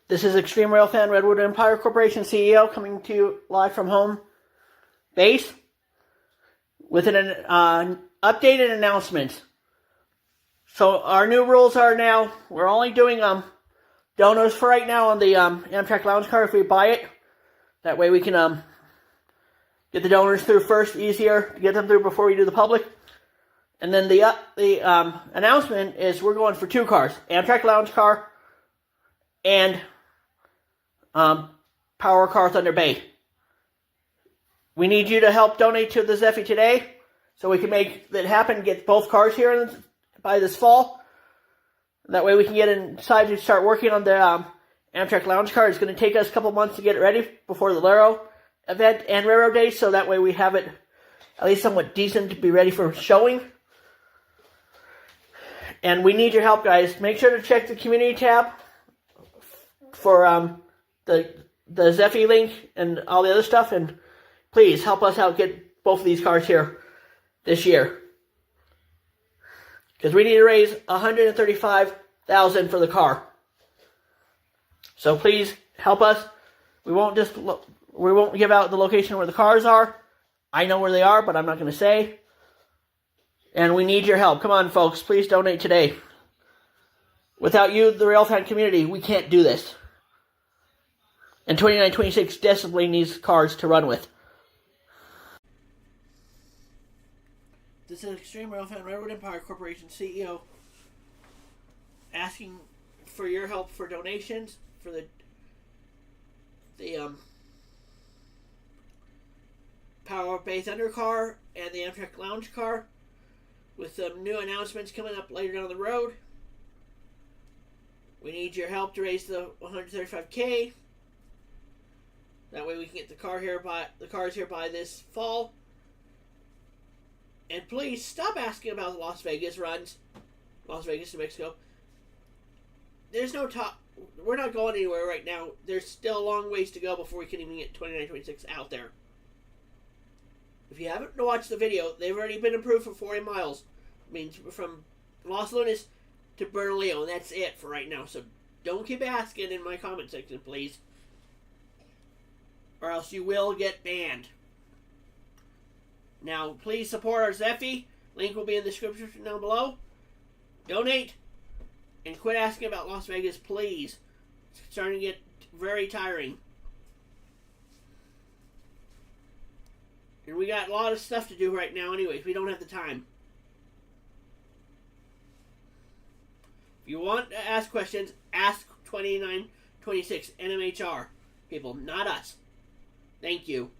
This is Extreme Railfan, Redwood Empire Corporation CEO, coming to you live from home base with an updated announcement. So our new rules are now, we're only doing donos for right now on the Amtrak Lounge Car if we buy it. That way we can get the donors through first, easier to get them through before we do the public. And then the announcement is we're going for 2 cars, Amtrak Lounge Car and Power Car Thunder Bay. We need you to help donate to the Zeffy today so we can make that happen, get both cars here by this fall. That way we can get inside and start working on the Amtrak Lounge Car. It's going to take us a couple months to get it ready before the Laro event and Railroad Days, so that way we have it at least somewhat decent to be ready for showing. And we need your help, guys. Make sure to check the community tab for the Zeffy link and all the other stuff, and please help us out get both of these cars here this year, because we need to raise $135,000 for the car. So please help us. We won't give out the location where the cars are. I know where they are, but I'm not going to say. And we need your help. Come on, folks. Please donate today. Without you, the Railfan community, we can't do this. And 2926 desperately needs cars to run with. This is Extreme Railfan, Redwood Empire Corporation CEO, asking for your help for donations for the Power Bay Thunder Car and the Amtrak Lounge Car, with some new announcements coming up later down the road. We need your help to raise the $135K. That way we can get the cars here by this fall. And please stop asking about the Las Vegas runs, Las Vegas to Mexico. There's no talk. We're not going anywhere right now. There's still a long ways to go before we can even get 2926 out there. If you haven't watched the video, they've already been approved for 40 miles. I mean, from Los Lunas to Bernalillo, and that's it for right now. So don't keep asking in my comment section, please, or else you will get banned. Now, please support our Zeffy. Link will be in the description down below. Donate and quit asking about Las Vegas, please. It's starting to get very tiring. And we got a lot of stuff to do right now anyways. We don't have the time. If you want to ask questions, ask 2926 NMHR people, not us. Thank you.